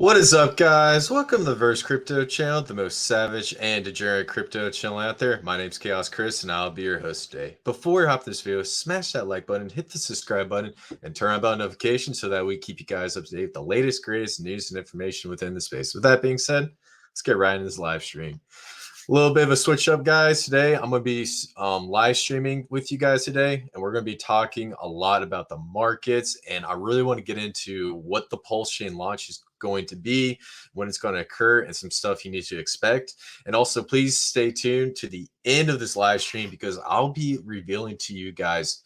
What is up, guys? Welcome to the Verse Crypto channel, the most savage and degenerate crypto channel out there. My name's Khaos Kris, and I'll be your host today. Before we hop this video, smash that like button, hit the subscribe button, and turn on bell notifications so that we keep you guys up to date with the latest, greatest news and information within the space. With that being said, let's get right into this live stream. A little bit of a switch up, guys. Today, I'm going to be live streaming with you guys today, and we're going to be talking a lot about the markets, and I really want to get into what the Pulsechain launch is going to be, when it's going to occur, and some stuff you need to expect. And also, please stay tuned to the end of this live stream because I'll be revealing to you guys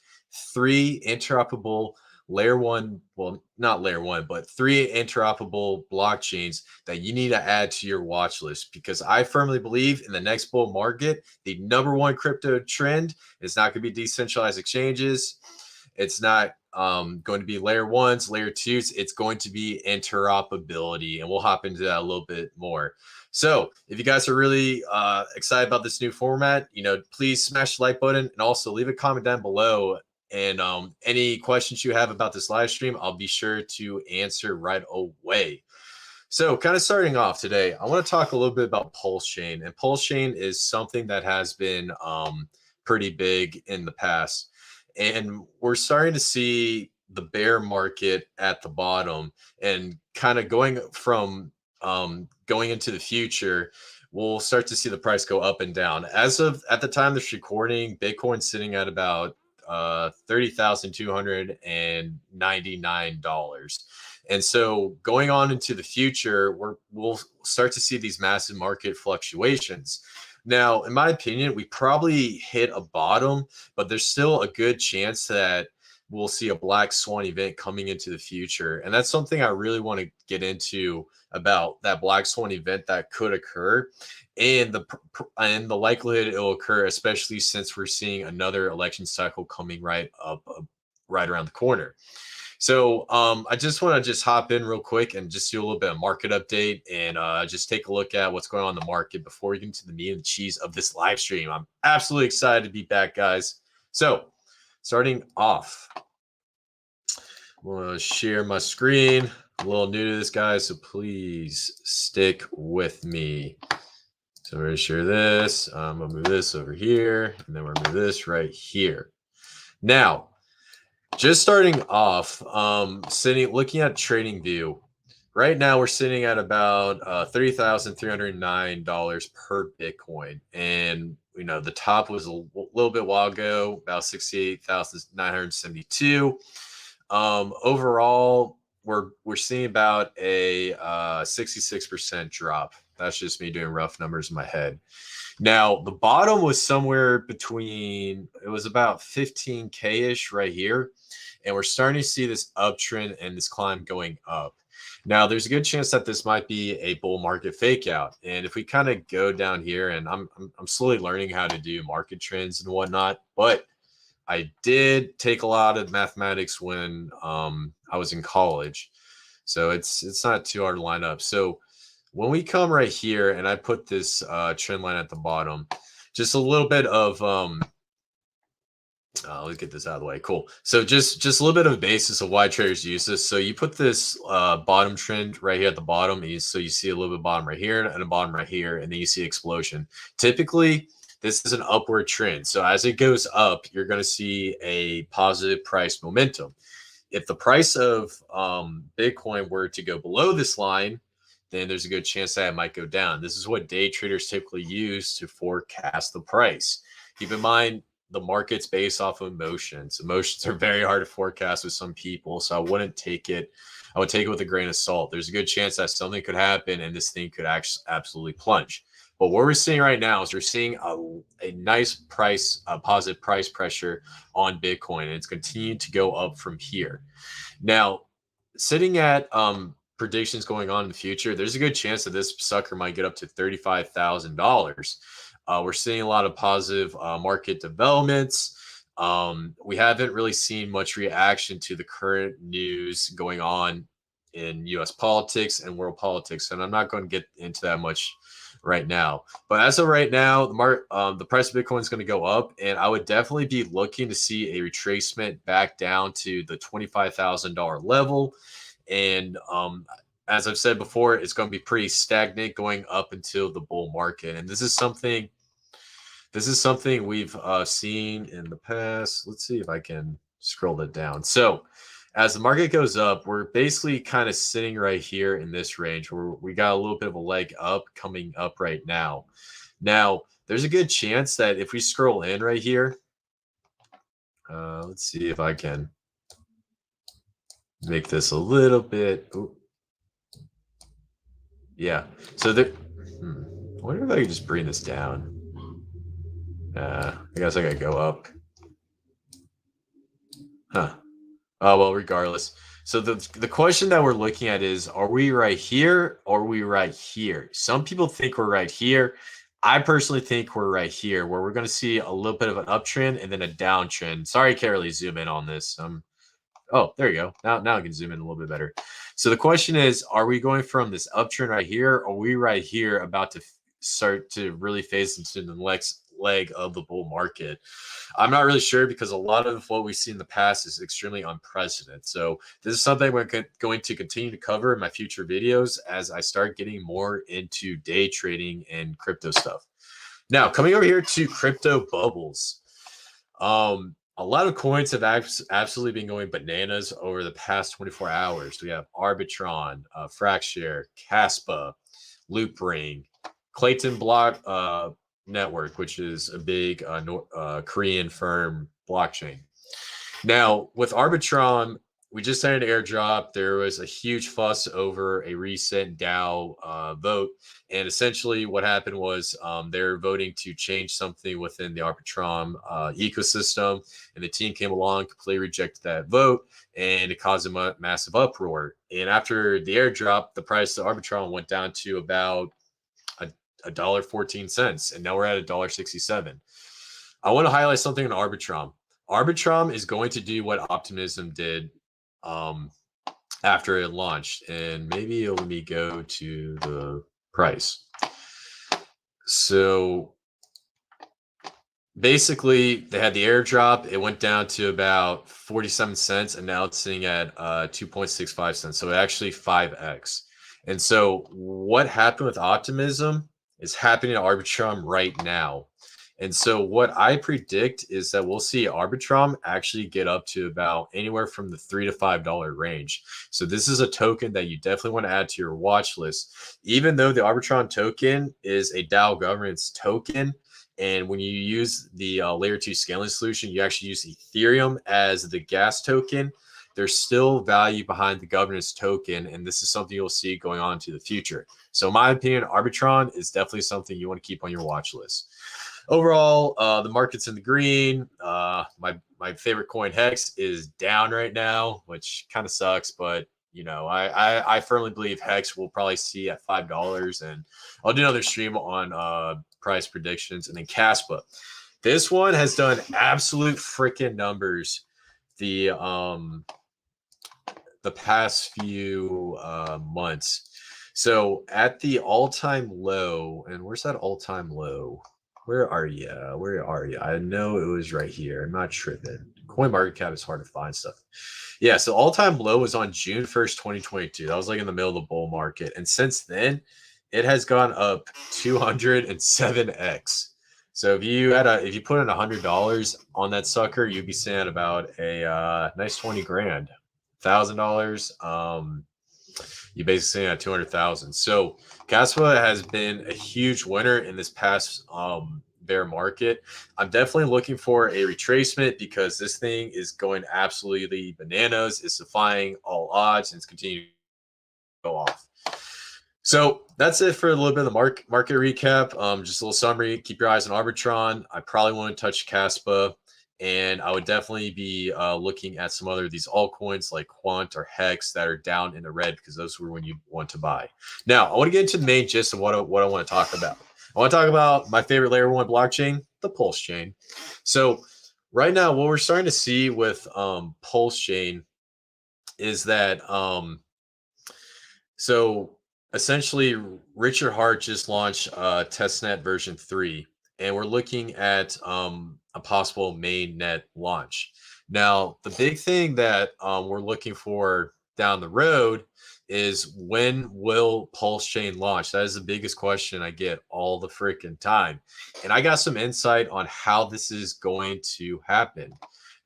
3 interoperable layer 1, well, not layer 1, but 3 interoperable blockchains that you need to add to your watch list, because I firmly believe in the next bull market, the #1 crypto trend is not going to be decentralized exchanges. It's not going to be layer 1s, layer 2s. It's going to be interoperability, and we'll hop into that a little bit more. So if you guys are really excited about this new format, please smash the like button and also leave a comment down below. And any questions you have about this live stream, I'll be sure to answer right away. So kind of starting off today, I want to talk a little bit about Pulsechain. And Pulsechain is something that has been pretty big in the past. And we're starting to see the bear market at the bottom, and kind of going from going into the future, we'll start to see the price go up and down. As of at the time of this recording, Bitcoin's sitting at about $30,299. And so going on into the future, we'll start to see these massive market fluctuations. Now, in my opinion, we probably hit a bottom, but there's still a good chance that we'll see a black swan event coming into the future. And that's something I really want to get into, about that black swan event that could occur, and the likelihood it will occur, especially since we're seeing another election cycle coming right around the corner. So I just want to hop in real quick and just do a little bit of market update, and just take a look at what's going on in the market before we get into the meat and cheese of this live stream. I'm absolutely excited to be back, guys. So starting off, I'm going to share my screen. I'm a little new to this, guys, so please stick with me. So we're going to share this. I'm going to move this over here, and then we're going to move this right here. Now, just starting off, looking at trading view. Right now, we're sitting at about $30,309 per Bitcoin. And, the top was a little bit while ago, about 68,972. Overall, we're seeing about a 66% drop. That's just me doing rough numbers in my head. Now, the bottom was somewhere between, it was about 15K-ish right here. And we're starting to see this uptrend and this climb going up. Now, there's a good chance that this might be a bull market fake out. And if we kind of go down here, and I'm slowly learning how to do market trends and whatnot, but I did take a lot of mathematics when I was in college. So it's not too hard to line up. So when we come right here and I put this trend line at the bottom, just a little bit of let's get this out of the way. Cool. So just a little bit of a basis of why traders use this. So you put this bottom trend right here at the bottom. So you see a little bit of bottom right here and a bottom right here, and then you see explosion. Typically, this is an upward trend. So as it goes up, you're going to see a positive price momentum. If the price of Bitcoin were to go below this line, then there's a good chance that it might go down. This is what day traders typically use to forecast the price. Keep in mind, the market's based off of emotions. Emotions are very hard to forecast with some people, so I would take it with a grain of salt. There's a good chance that something could happen and this thing could actually absolutely plunge. But what we're seeing right now is we're seeing a nice positive price pressure on Bitcoin, and it's continuing to go up from here. Now, sitting at predictions going on in the future, there's a good chance that this sucker might get up to $35,000. We're seeing a lot of positive market developments. We haven't really seen much reaction to the current news going on in U.S. politics and world politics, and I'm not going to get into that much right now. But as of right now, the price of Bitcoin is going to go up, and I would definitely be looking to see a retracement back down to the $25,000 level. And as I've said before, it's going to be pretty stagnant going up until the bull market. And this is something we've seen in the past. Let's see if I can scroll that down. So as the market goes up, we're basically kind of sitting right here in this range where we got a little bit of a leg up coming up right now. Now, there's a good chance that if we scroll in right here, let's see if I can make this a little bit. Ooh. Yeah. So there. I wonder if I could just bring this down. I guess I gotta go up. Huh. Oh well, regardless. So the question that we're looking at is: are we right here or are we right here? Some people think we're right here. I personally think we're right here, where we're going to see a little bit of an uptrend and then a downtrend. Sorry, I can't really zoom in on this. Oh, there you go. Now I can zoom in a little bit better. So the question is, are we going from this uptrend right here, or are we right here about to start to really phase into the next leg of the bull market? I'm not really sure because a lot of what we've seen in the past is extremely unprecedented. So this is something we're going to continue to cover in my future videos as I start getting more into day trading and crypto stuff. Now, coming over here to crypto bubbles. A lot of coins have absolutely been going bananas over the past 24 hours. We have Arbitron, Fractshare, Kaspa, Loopring, Clayton Block Network, which is a big Korean firm blockchain. Now, with Arbitron, we just had an airdrop. There was a huge fuss over a recent DAO vote. And essentially what happened was they're voting to change something within the Arbitron ecosystem. And the team came along, completely rejected that vote, and it caused a massive uproar. And after the airdrop, the price of Arbitron went down to about $1.14. And now we're at $1.67. I want to highlight something on Arbitron. Arbitron is going to do what Optimism did after it launched, and maybe let me go to the price. So basically they had the airdrop, it went down to about 47 cents, and now it's sitting at 2.65 cents, so actually 5x. And so what happened with Optimism is happening to Arbitrum right now. And so what I predict is that we'll see Arbitrum actually get up to about anywhere from the $3 to $5 range. So this is a token that you definitely want to add to your watch list. Even though the Arbitrum token is a DAO governance token, and when you use the layer 2 scaling solution, you actually use Ethereum as the gas token. There's still value behind the governance token, and this is something you'll see going on to the future. So in my opinion, Arbitron is definitely something you want to keep on your watch list. Overall, the market's in the green. My favorite coin Hex is down right now, which kind of sucks, but you know, I firmly believe Hex will probably see at $5, and I'll do another stream on price predictions. And then Kaspa, this one has done absolute freaking numbers the past few months. So at the all-time low, and where's that all-time low? Where are you? Where are you? I know it was right here. I'm not tripping. CoinMarketCap is hard to find stuff. Yeah, so all-time low was on June 1st, 2022. That was like in the middle of the bull market. And since then, it has gone up 207x. So if you put in $100 on that sucker, you'd be seeing about a nice 20 grand. $1,000. You basically at 200,000. So Kaspa has been a huge winner in this past bear market. I'm definitely looking for a retracement because this thing is going absolutely bananas. It's defying all odds and it's continuing to go off. So that's it for a little bit of the market recap. Just a little summary. Keep your eyes on Arbitron. I probably won't touch Kaspa. And I would definitely be looking at some other of these altcoins like Quant or Hex that are down in the red because those were when you want to buy. Now, I want to get into the main gist of what I want to talk about. I want to talk about my favorite layer 1 blockchain, the Pulsechain. So right now, what we're starting to see with Pulsechain is that so essentially Richard Heart just launched testnet version 3. And we're looking at a possible mainnet launch. Now, the big thing that we're looking for down the road is when will Pulsechain launch? That is the biggest question I get all the freaking time. And I got some insight on how this is going to happen.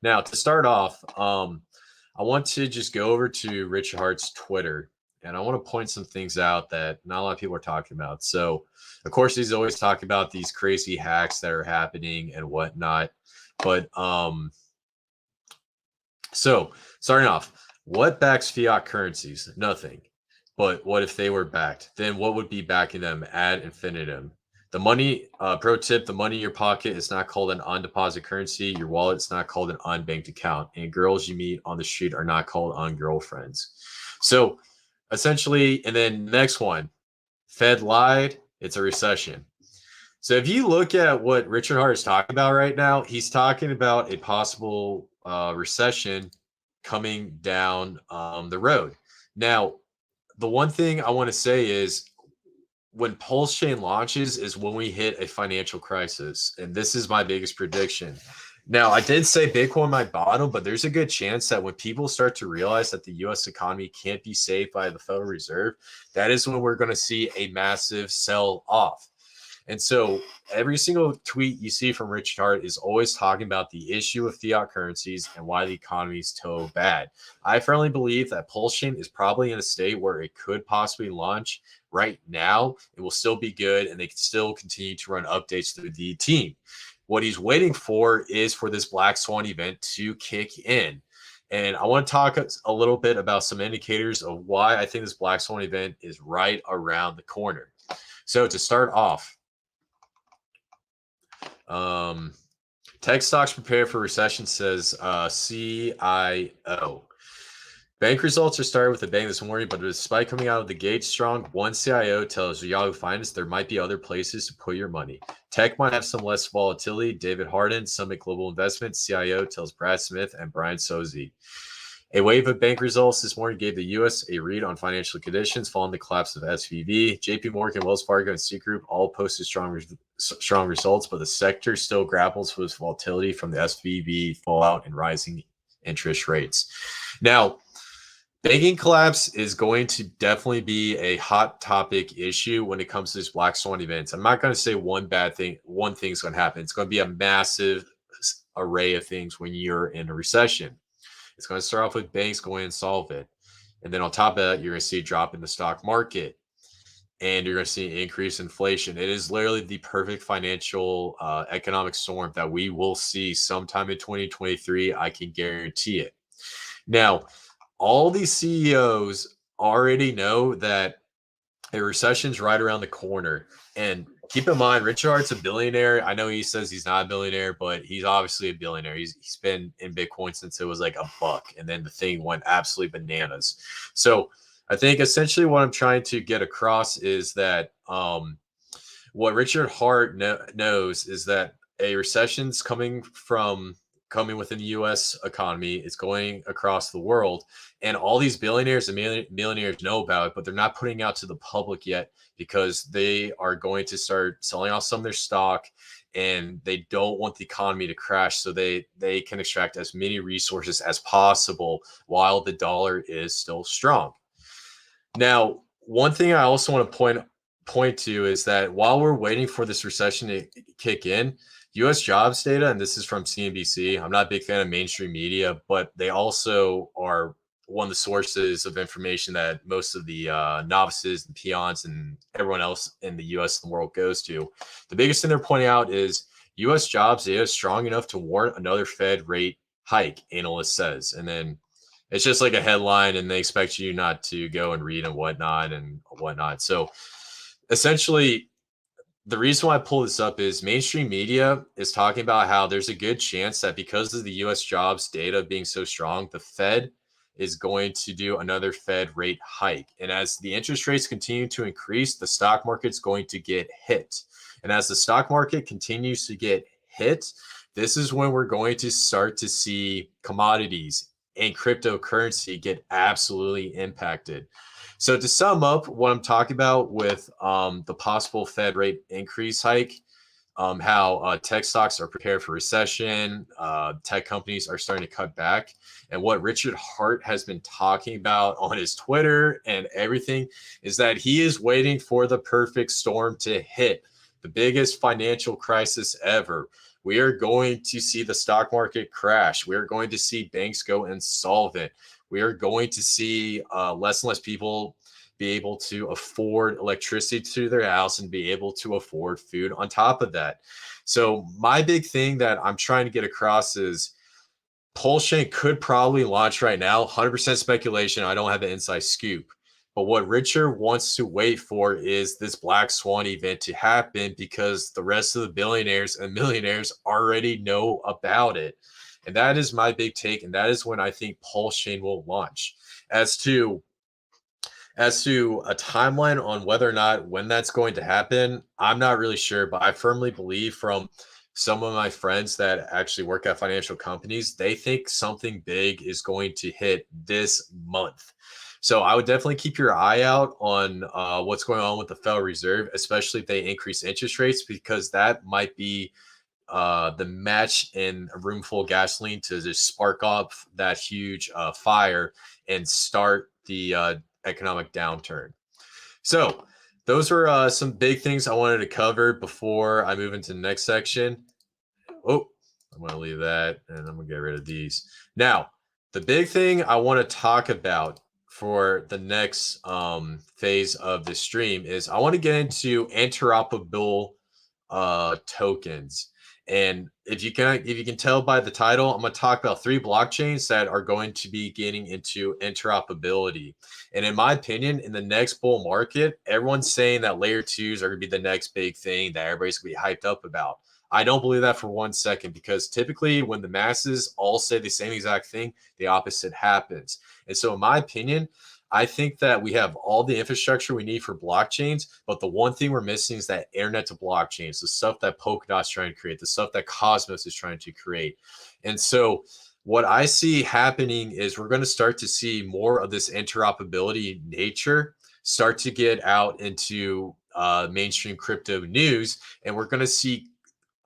Now, to start off, I want to just go over to Richard Hart's Twitter, and I want to point some things out that not a lot of people are talking about. So, of course, he's always talking about these crazy hacks that are happening and whatnot. But so starting off, what backs fiat currencies? Nothing. But what if they were backed? Then what would be backing them ad infinitum? The money, pro tip, the money in your pocket is not called an on-deposit currency. Your wallet is not called an unbanked account. And girls you meet on the street are not called on-girlfriends. So essentially, and then next one, Fed lied, it's a recession. So if you look at what Richard Hart is talking about right now, he's talking about a possible recession coming down the road. Now, the one thing I want to say is when Pulsechain launches is when we hit a financial crisis. And this is my biggest prediction. Now, I did say Bitcoin might bottom, but there's a good chance that when people start to realize that the US economy can't be saved by the Federal Reserve, that is when we're going to see a massive sell off. And so every single tweet you see from Richard Hart is always talking about the issue of fiat currencies and why the economy is so bad. I firmly believe that Pulsechain is probably in a state where it could possibly launch right now. It will still be good, and they can still continue to run updates through the team. What he's waiting for is for this Black Swan event to kick in. And I want to talk a little bit about some indicators of why I think this Black Swan event is right around the corner. So to start off, tech stocks prepare for recession, says CIO. Bank results are started with a bang this morning, but despite coming out of the gate strong, one CIO tells Yahoo Finance there might be other places to put your money. Tech might have some less volatility. David Harden, Summit Global Investments CIO, tells Brad Smith and Brian Sozzi. A wave of bank results this morning gave the U.S. a read on financial conditions following the collapse of SVB. JP Morgan, Wells Fargo, and Citigroup all posted strong results, but the sector still grapples with volatility from the SVB fallout and rising interest rates. Now, banking collapse is going to definitely be a hot topic issue when it comes to this Black Swan events. I'm not going to say one thing's going to happen. It's going to be a massive array of things when you're in a recession. It's going to start off with banks going insolvent. And then on top of that, you're going to see a drop in the stock market. And you're going to see increased inflation. It is literally the perfect financial economic storm that we will see sometime in 2023. I can guarantee it. Now, all these CEOs already know that a recession's right around the corner. And keep in mind, Richard Hart's a billionaire. I know he says he's not a billionaire, but he's obviously a billionaire. He's been in Bitcoin since it was like $1, and then the thing went absolutely bananas. So I think essentially what I'm trying to get across is that what Richard Hart knows is that a recession's coming within the U.S. economy. It's going across the world. And all these billionaires and millionaires know about it, but they're not putting out to the public yet because they are going to start selling off some of their stock, and they don't want the economy to crash, so they can extract as many resources as possible while the dollar is still strong. Now, one thing I also want to point to is that while we're waiting for this recession to kick in, U.S. jobs data, and this is from CNBC. I'm not a big fan of mainstream media, but they also are one of the sources of information that most of the novices and peons and everyone else in the U.S. and the world goes to. The biggest thing they're pointing out is U.S. jobs data is strong enough to warrant another Fed rate hike, analyst says. And then it's just like a headline, and they expect you not to go and read and whatnot. So essentially, the reason why I pull this up is mainstream media is talking about how there's a good chance that because of the U.S. jobs data being so strong, the Fed is going to do another Fed rate hike. And as the interest rates continue to increase, the stock market's going to get hit. And as the stock market continues to get hit, this is when we're going to start to see commodities and cryptocurrency get absolutely impacted. So to sum up what I'm talking about with the possible Fed rate increase hike, how tech stocks are prepared for recession. Tech companies are starting to cut back. And what Richard Heart has been talking about on his Twitter and everything is that he is waiting for the perfect storm to hit, the biggest financial crisis ever. We are going to see the stock market crash. We are going to see banks go insolvent. We are going to see less and less people be able to afford electricity to their house and be able to afford food on top of that. So my big thing that I'm trying to get across is Pulsechain could probably launch right now. 100% speculation. I don't have the inside scoop. But what Richard wants to wait for is this black swan event to happen because the rest of the billionaires and millionaires already know about it. And that is my big take. And that is when I think Pulsechain will launch. As to a timeline on whether or not when that's going to happen, I'm not really sure, but I firmly believe from some of my friends that actually work at financial companies, they think something big is going to hit this month. So I would definitely keep your eye out on what's going on with the Federal Reserve, especially if they increase interest rates, because that might be the match in a room full of gasoline to just spark off that huge fire and start the economic downturn. So those are some big things I wanted to cover before I move into the next section. Oh, I'm going to leave that and I'm going to get rid of these. Now, the big thing I want to talk about for the next phase of the stream is I want to get into interoperable tokens. And if you can tell by the title, I'm going to talk about 3 blockchains that are going to be getting into interoperability. And in my opinion, in the next bull market, everyone's saying that layer 2s are going to be the next big thing that everybody's going to be hyped up about. I don't believe that for 1 second, because typically when the masses all say the same exact thing, the opposite happens. And so in my opinion, I think that we have all the infrastructure we need for blockchains, but the one thing we're missing is that internet to blockchains, the stuff that Polkadot's trying to create, the stuff that Cosmos is trying to create. And so what I see happening is we're going to start to see more of this interoperability nature start to get out into mainstream crypto news, and we're going to see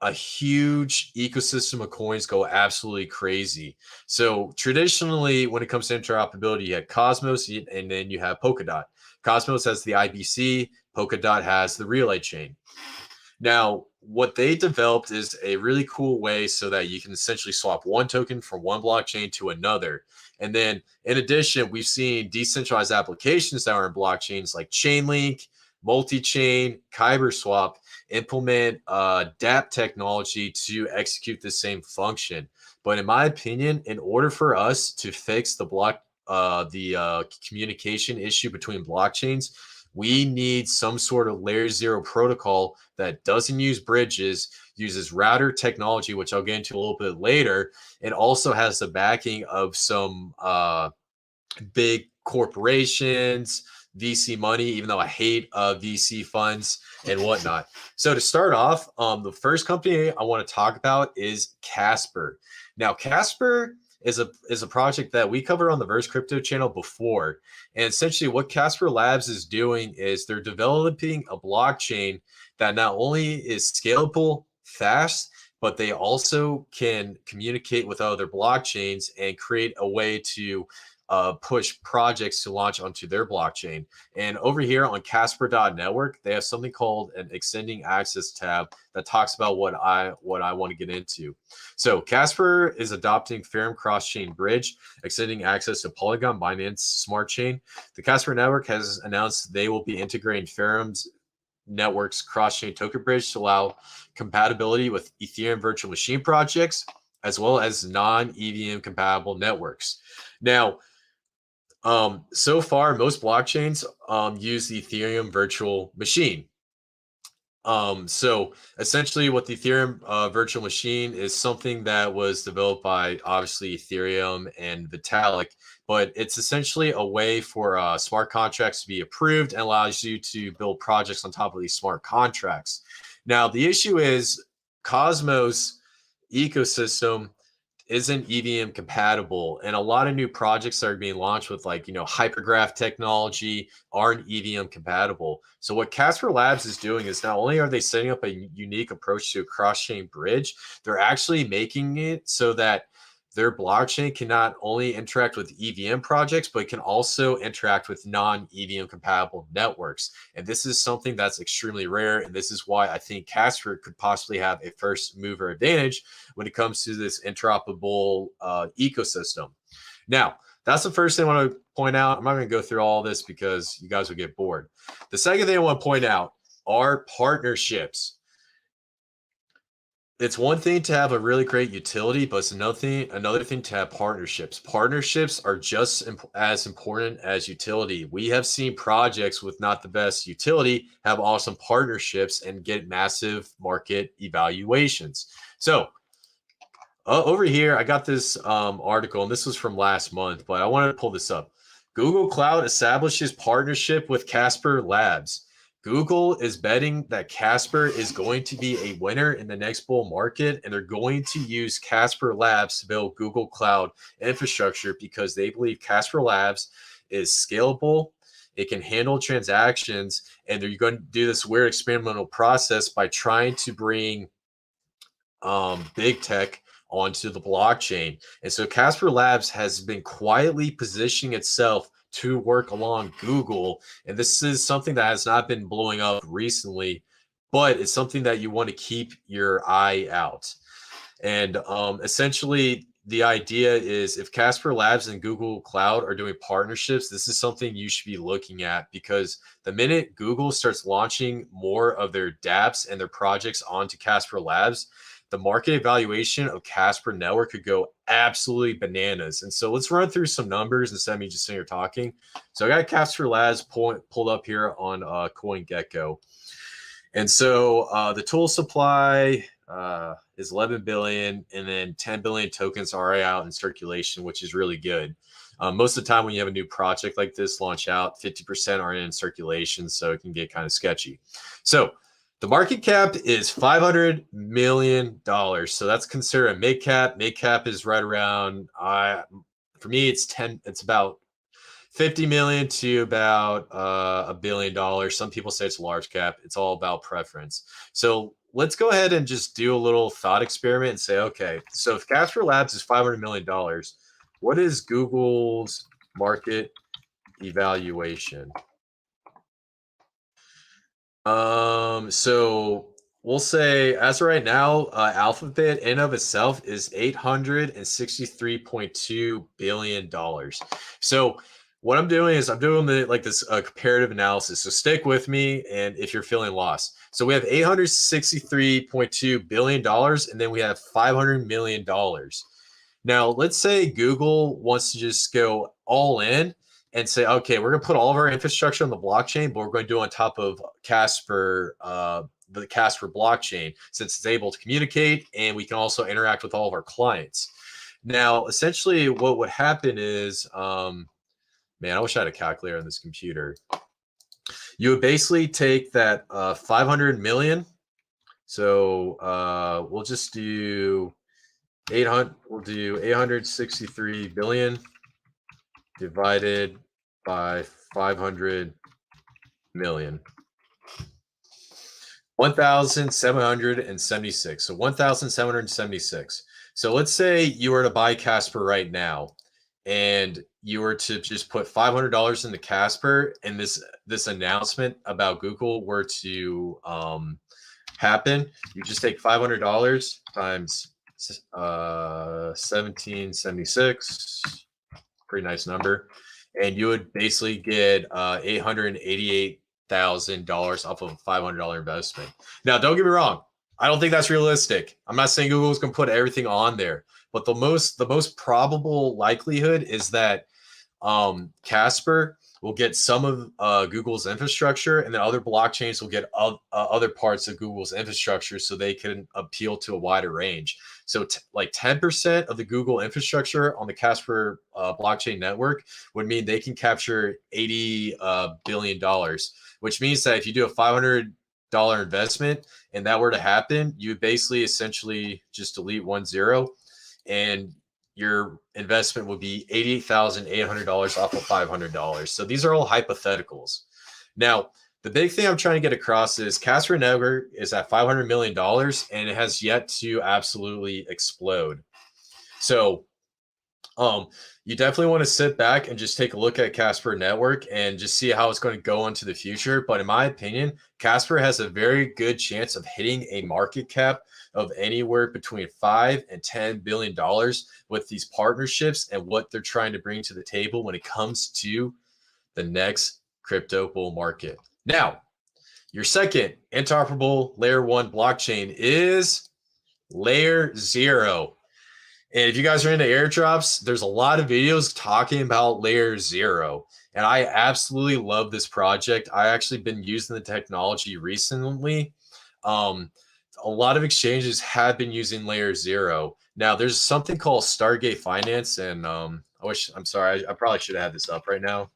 a huge ecosystem of coins go absolutely crazy. So traditionally, when it comes to interoperability, you had Cosmos and then you have Polkadot. Cosmos has the IBC, Polkadot has the relay chain. Now, what they developed is a really cool way so that you can essentially swap one token from one blockchain to another. And then in addition, we've seen decentralized applications that are in blockchains like Chainlink, multi-chain, Kyberswap implement DApp technology to execute the same function. But in my opinion, in order for us to fix the communication issue between blockchains, we need some sort of LayerZero protocol that doesn't use bridges, uses router technology, which I'll get into a little bit later, and also has the backing of some big corporations, VC money, even though I hate VC funds and whatnot. So to start off, the first company I want to talk about is Casper. Now, Casper is a project that we covered on the Verse Crypto channel before. And essentially what Casper Labs is doing is they're developing a blockchain that not only is scalable, fast, but they also can communicate with other blockchains and create a way to push projects to launch onto their blockchain. And over here on Casper.network, they have something called an extending access tab that talks about what I want to get into. So Casper is adopting Ethereum cross-chain bridge, extending access to Polygon, Binance Smart Chain. The Casper network has announced they will be integrating Ethereum's network's cross-chain token bridge to allow compatibility with Ethereum virtual machine projects, as well as non-EVM compatible networks. Now, so far, most blockchains use the Ethereum virtual machine. So essentially what the Ethereum virtual machine is something that was developed by obviously Ethereum and Vitalik, but it's essentially a way for smart contracts to be approved and allows you to build projects on top of these smart contracts. Now, the issue is Cosmos ecosystem isn't EVM compatible, and a lot of new projects that are being launched with like, hypergraph technology aren't EVM compatible. So what Casper Labs is doing is not only are they setting up a unique approach to a cross-chain bridge, they're actually making it so that their blockchain can not only interact with EVM projects, but can also interact with non-EVM compatible networks. And this is something that's extremely rare. And this is why I think Casper could possibly have a first mover advantage when it comes to this interoperable ecosystem. Now, that's the first thing I want to point out. I'm not going to go through all this because you guys will get bored. The second thing I want to point out are partnerships. It's one thing to have a really great utility, but it's another thing to have partnerships. Partnerships are just as important as utility. We have seen projects with not the best utility have awesome partnerships and get massive market evaluations. So over here, I got this article, and this was from last month, but I wanted to pull this up. Google Cloud establishes partnership with Casper Labs. Google is betting that Casper is going to be a winner in the next bull market, and they're going to use Casper Labs to build Google Cloud infrastructure because they believe Casper Labs is scalable, it can handle transactions, and they're going to do this weird experimental process by trying to bring big tech onto the blockchain. And so Casper Labs has been quietly positioning itself to work along Google. And this is something that has not been blowing up recently, but it's something that you want to keep your eye out. And essentially, the idea is if Casper Labs and Google Cloud are doing partnerships, this is something you should be looking at, because the minute Google starts launching more of their dApps and their projects onto Casper Labs, the market evaluation of Casper Network could go absolutely bananas. And so let's run through some numbers instead of me just sitting here talking. So I got Casper Labs pulled up here on CoinGecko. And so the tool supply is 11 billion, and then 10 billion tokens are out in circulation, which is really good. Most of the time when you have a new project like this launch out, 50% are in circulation, so it can get kind of sketchy. So the market cap is $500 million. So that's considered a mid cap. Mid cap is right around, for me, it's about 50 million to about $1 billion. Some people say it's large cap. It's all about preference. So let's go ahead and just do a little thought experiment and say, okay, so if Casper Labs is $500 million, what is Google's market evaluation? So we'll say as of right now, Alphabet in of itself is $863.2 billion. So what I'm doing is I'm doing this comparative analysis. So stick with me, and if you're feeling lost. So we have $863.2 billion, and then we have $500 million. Now, let's say Google wants to just go all in and say, okay, we're going to put all of our infrastructure on the blockchain, but we're going to do it on top of Casper, the Casper blockchain, since it's able to communicate and we can also interact with all of our clients. Now, essentially what would happen is, man, I wish I had a calculator on this computer. You would basically take that 500 million. So we'll just do 800, we'll do 863 billion divided by 500 million. 1,776. So 1,776. So let's say you were to buy Casper right now, and you were to just put $500 into Casper, and this announcement about Google were to happen. You just take $500 times 1776. Pretty nice number. And you would basically get $888,000 off of a $500 investment. Now, don't get me wrong. I don't think that's realistic. I'm not saying Google's going to put everything on there, but the most probable likelihood is that Casper will get some of Google's infrastructure, and then other blockchains will get other parts of Google's infrastructure, so they can appeal to a wider range. So like 10% of the Google infrastructure on the Casper blockchain network would mean they can capture $80 billion, which means that if you do a $500 investment and that were to happen, you would basically essentially just delete 1 0, and your investment would be $88,800 off of $500. So these are all hypotheticals. Now, the big thing I'm trying to get across is Casper Network is at $500 million and it has yet to absolutely explode. So you definitely want to sit back and just take a look at Casper Network and just see how it's going to go into the future. But in my opinion, Casper has a very good chance of hitting a market cap of anywhere between $5 and $10 billion with these partnerships and what they're trying to bring to the table when it comes to the next crypto bull market. Now, your second interoperable layer 1 blockchain is LayerZero. And if you guys are into airdrops, there's a lot of videos talking about LayerZero. And I absolutely love this project. I actually been using the technology recently. A lot of exchanges have been using LayerZero. Now, there's something called Stargate Finance. And I'm sorry, I probably should have had this up right now.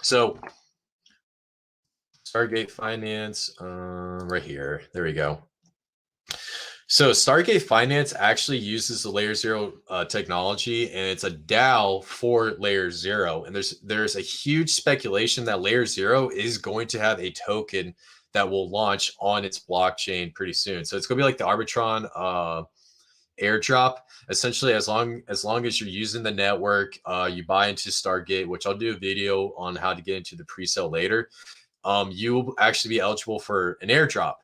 So Stargate Finance, right here. There we go. So Stargate Finance actually uses the LayerZero technology, and it's a DAO for LayerZero. And there's a huge speculation that LayerZero is going to have a token that will launch on its blockchain pretty soon. So it's going to be like the Arbitron airdrop. Essentially, as long as you're using the network, you buy into Stargate, which I'll do a video on how to get into the pre-sale later. You will actually be eligible for an airdrop.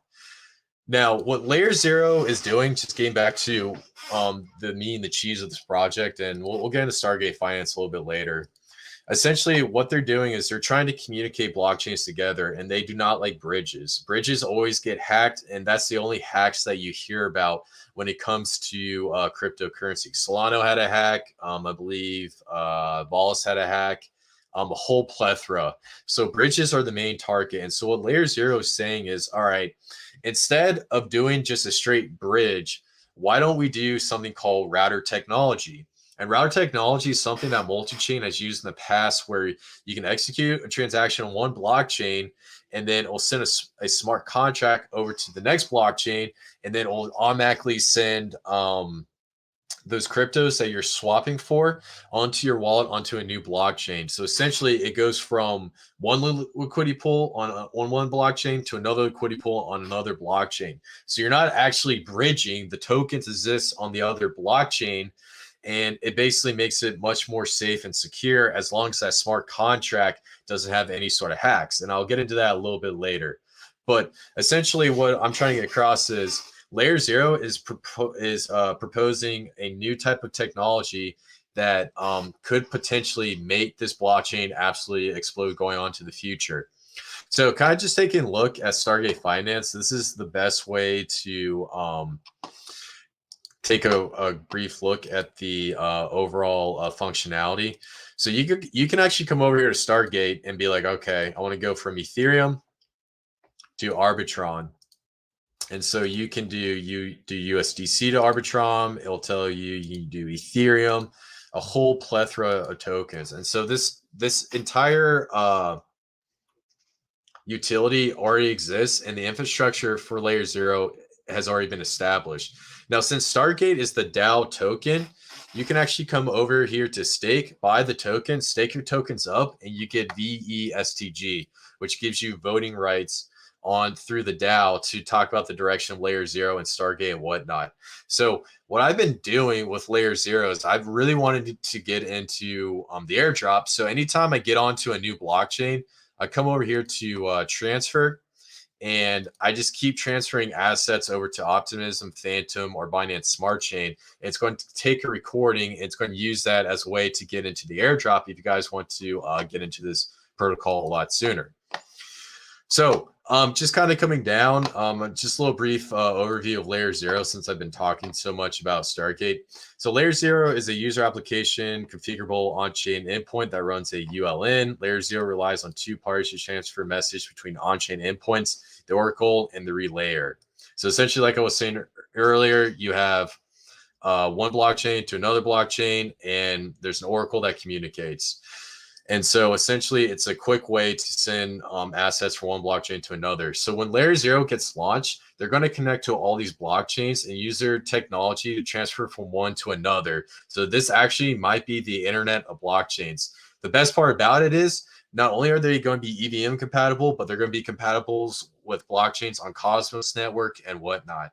Now, what LayerZero is doing, just getting back to the meat and the cheese of this project, and we'll get into Stargate Finance a little bit later. Essentially, what they're doing is they're trying to communicate blockchains together, and they do not like bridges. Bridges always get hacked, and that's the only hacks that you hear about when it comes to cryptocurrency. Solana had a hack. I believe Volas had a hack. A whole plethora. So bridges are the main target. And so what LayerZero is saying is, all right, instead of doing just a straight bridge, why don't we do something called router technology? And router technology is something that multi-chain has used in the past, where you can execute a transaction on one blockchain, and then it'll send a smart contract over to the next blockchain, and then it'll automatically send those cryptos that you're swapping for onto your wallet onto a new blockchain. So essentially, it goes from one liquidity pool on one blockchain to another liquidity pool on another blockchain. So you're not actually bridging. The tokens exist on the other blockchain, and it basically makes it much more safe and secure as long as that smart contract doesn't have any sort of hacks. And I'll get into that a little bit later. But essentially, what I'm trying to get across is LayerZero is proposing a new type of technology that could potentially make this blockchain absolutely explode going on to the future. So kind of just taking a look at Stargate Finance, this is the best way to take a brief look at the overall functionality. So you can actually come over here to Stargate and be like, okay, I want to go from Ethereum to Arbitron. And so you can do USDC to Arbitrum. It'll tell you do Ethereum, a whole plethora of tokens. And so this entire utility already exists, and the infrastructure for LayerZero has already been established. Now, since Stargate is the DAO token, you can actually come over here to stake, buy the token, stake your tokens up, and you get VESTG, which gives you voting rights on through the DAO to talk about the direction of LayerZero and Stargate and whatnot. So what I've been doing with LayerZero is I've really wanted to get into the airdrop. So anytime I get onto a new blockchain, I come over here to transfer, and I just keep transferring assets over to Optimism, Phantom, or Binance Smart Chain. It's going to take a recording. It's going to use that as a way to get into the airdrop if you guys want to get into this protocol a lot sooner. So just kind of coming down, just a little brief overview of LayerZero, since I've been talking so much about Stargate. So LayerZero is a user application configurable on-chain endpoint that runs a ULN. LayerZero relies on two parties to transfer message between on-chain endpoints, the Oracle and the relayer. So essentially, like I was saying earlier, you have one blockchain to another blockchain, and there's an Oracle that communicates. And so essentially, it's a quick way to send assets from one blockchain to another. So when LayerZero gets launched, they're going to connect to all these blockchains and use their technology to transfer from one to another. So this actually might be the internet of blockchains. The best part about it is not only are they going to be EVM compatible, but they're going to be compatible with blockchains on Cosmos network and whatnot.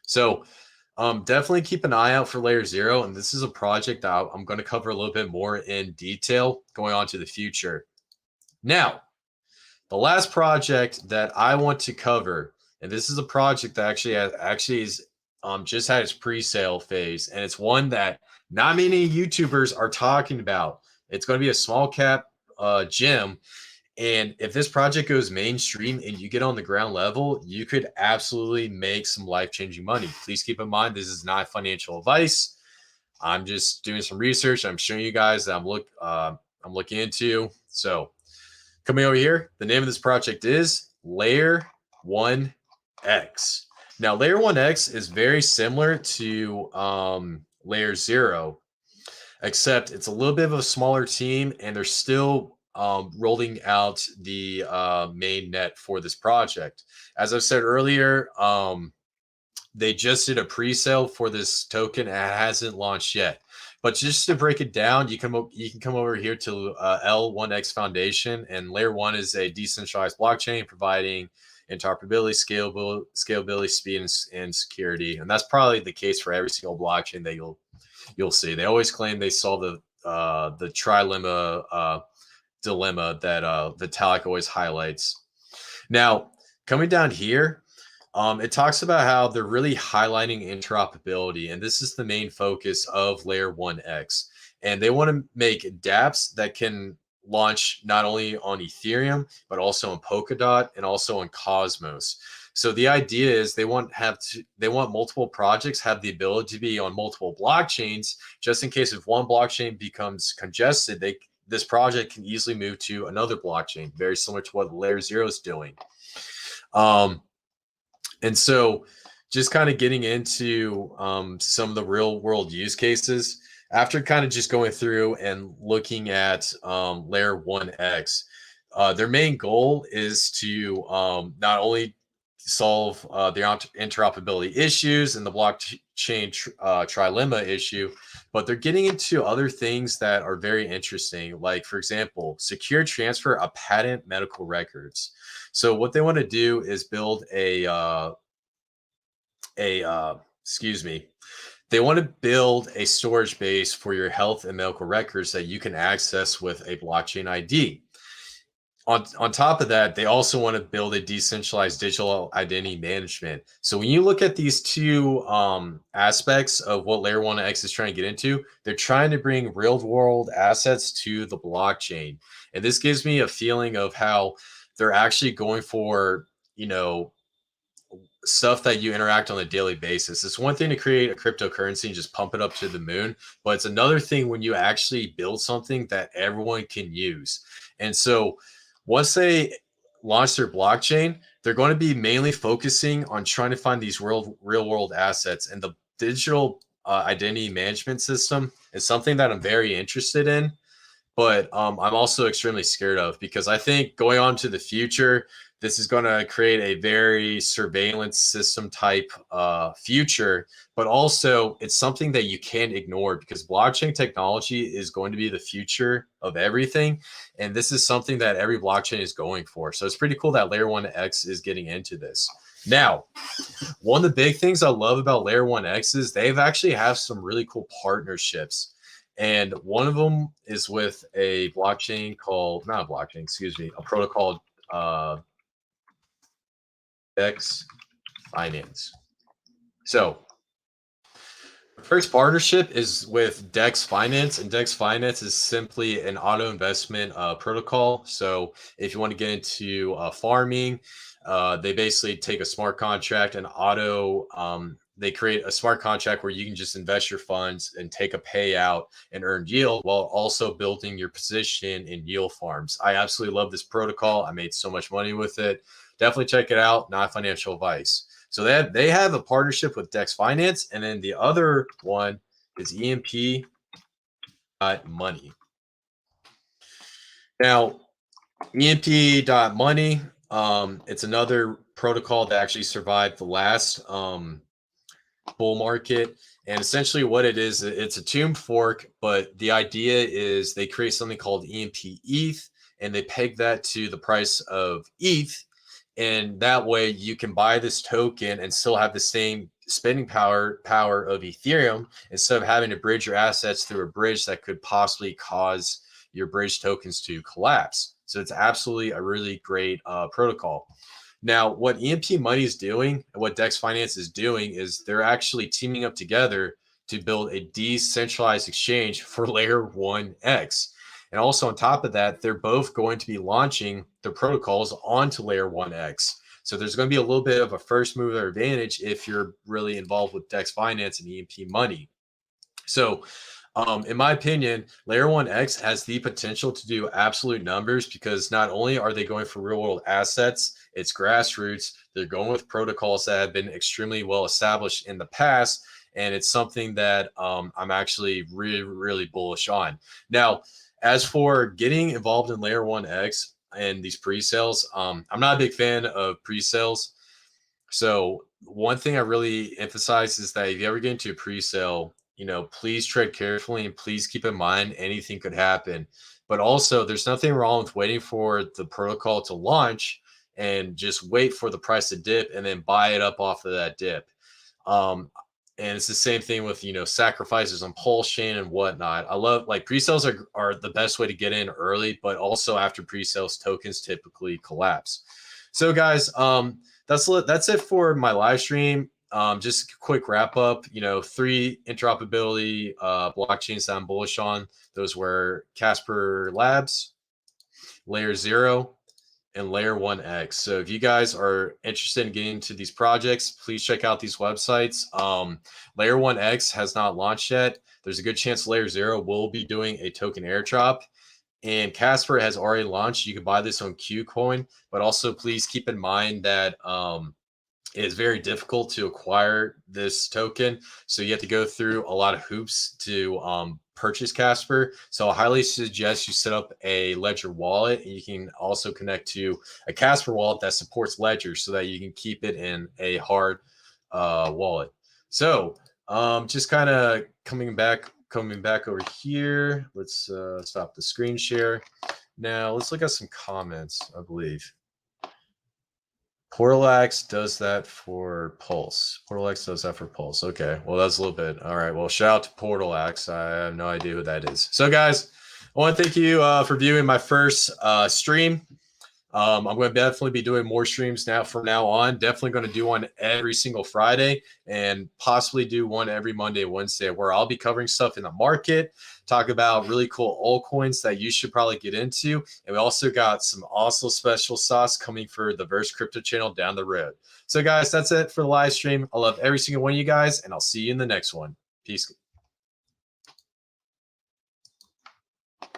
So definitely keep an eye out for LayerZero. And this is a project that I'm going to cover a little bit more in detail going on to the future. Now, the last project that I want to cover, and this is a project that actually is just had its pre-sale phase, and it's one that not many YouTubers are talking about. It's going to be a small cap gem. And if this project goes mainstream and you get on the ground level, you could absolutely make some life-changing money. Please keep in mind, this is not financial advice. I'm just doing some research. I'm showing you guys that I'm looking into. So coming over here, the name of this project is Layer 1X. Now, Layer 1X is very similar to LayerZero, except it's a little bit of a smaller team, and they're still rolling out the main net for this project. As I said earlier, they just did a pre-sale for this token. It hasn't launched yet. But just to break it down, you can come over here to L1X Foundation, and Layer 1 is a decentralized blockchain providing interoperability, scalability, speed, and security. And that's probably the case for every single blockchain that you'll see. They always claim they solve the trilemma dilemma that Vitalik always highlights. Now, coming down here, it talks about how they're really highlighting interoperability, and this is the main focus of Layer 1X. And they want to make dApps that can launch not only on Ethereum, but also on Polkadot and also on Cosmos. So the idea is they want multiple projects have the ability to be on multiple blockchains, just in case if one blockchain becomes congested, this project can easily move to another blockchain, very similar to what LayerZero is doing. And so just kind of getting into some of the real world use cases, after kind of just going through and looking at Layer 1X, their main goal is to not only solve the interoperability issues and the blockchain trilemma issue, but they're getting into other things that are very interesting. Like, for example, secure transfer of patent medical records. So what they want to do is build they want to build a storage base for your health and medical records that you can access with a blockchain ID. On top of that, they also want to build a decentralized digital identity management. So when you look at these two aspects of what Layer 1X is trying to get into, they're trying to bring real world assets to the blockchain. And this gives me a feeling of how they're actually going for, stuff that you interact on a daily basis. It's one thing to create a cryptocurrency and just pump it up to the moon, but it's another thing when you actually build something that everyone can use. And so once they launch their blockchain, they're going to be mainly focusing on trying to find these real world assets. And the digital identity management system is something that I'm very interested in, but I'm also extremely scared of, because I think going on to the future, this is going to create a very surveillance system type future, but also it's something that you can't ignore, because blockchain technology is going to be the future of everything. And this is something that every blockchain is going for. So it's pretty cool that Layer 1X is getting into this. Now, one of the big things I love about Layer 1X is they've actually have some really cool partnerships. And one of them is with a blockchain called, not a blockchain, excuse me, a protocol Dex Finance. So the first partnership is with Dex Finance, and Dex Finance is simply an auto investment protocol. So if you want to get into farming, they basically take a smart contract and they create a smart contract where you can just invest your funds and take a payout and earn yield while also building your position in yield farms. I absolutely love this protocol. I made so much money with it. Definitely check it out. Not financial advice. So they have a partnership with Dex Finance, and then the other one is EMP Money. Now, EMP.money, it's another protocol that actually survived the last bull market. And essentially what it is, it's a tomb fork, but the idea is they create something called EMP ETH, and they peg that to the price of ETH. And that way you can buy this token and still have the same spending power of Ethereum, instead of having to bridge your assets through a bridge that could possibly cause your bridge tokens to collapse. So it's absolutely a really great protocol. Now, what EMP Money is doing and what Dex Finance is doing is they're actually teaming up together to build a decentralized exchange for Layer 1X. And also on top of that, they're both going to be launching the protocols onto Layer 1X. So there's going to be a little bit of a first mover advantage if you're really involved with Dex Finance and EMP Money. So in my opinion, Layer 1X has the potential to do absolute numbers, because not only are they going for real world assets, it's grassroots, they're going with protocols that have been extremely well established in the past, and it's something that I'm actually really, really bullish on. Now, as for getting involved in Layer 1X and these pre-sales, I'm not a big fan of pre-sales. So one thing I really emphasize is that if you ever get into a pre-sale, please tread carefully and please keep in mind anything could happen. But also, there's nothing wrong with waiting for the protocol to launch and just wait for the price to dip and then buy it up off of that dip. And it's the same thing with, sacrifices on Pulsechain and whatnot. I love, like, pre-sales are the best way to get in early, but also after pre-sales, tokens typically collapse. So guys, that's it for my live stream. Just a quick wrap up. 3 interoperability blockchains that I'm bullish on. Those were Casper Labs, LayerZero, and Layer 1X. So if you guys are interested in getting into these projects, please check out these websites. Layer 1X has not launched yet. There's a good chance LayerZero will be doing a token airdrop. And Casper has already launched. You can buy this on KuCoin, but also please keep in mind that it's very difficult to acquire this token. So you have to go through a lot of hoops to purchase Casper. So I highly suggest you set up a Ledger wallet, and you can also connect to a Casper wallet that supports Ledger so that you can keep it in a hard wallet. So just kind of coming back over here. Let's stop the screen share. Now let's look at some comments, I believe. PortalX does that for Pulse. PortalX does that for Pulse. Okay, well, that's a little bit. All right, well, shout out to PortalX. I have no idea who that is. So, guys, I want to thank you for viewing my first stream. I'm going to definitely be doing more streams from now on. Definitely going to do one every single Friday, and possibly do one every Monday, Wednesday, where I'll be covering stuff in the market, talk about really cool altcoins that you should probably get into. And we also got some awesome special sauce coming for the Verse Crypto channel down the road. So guys, that's it for the live stream. I love every single one of you guys, and I'll see you in the next one. Peace.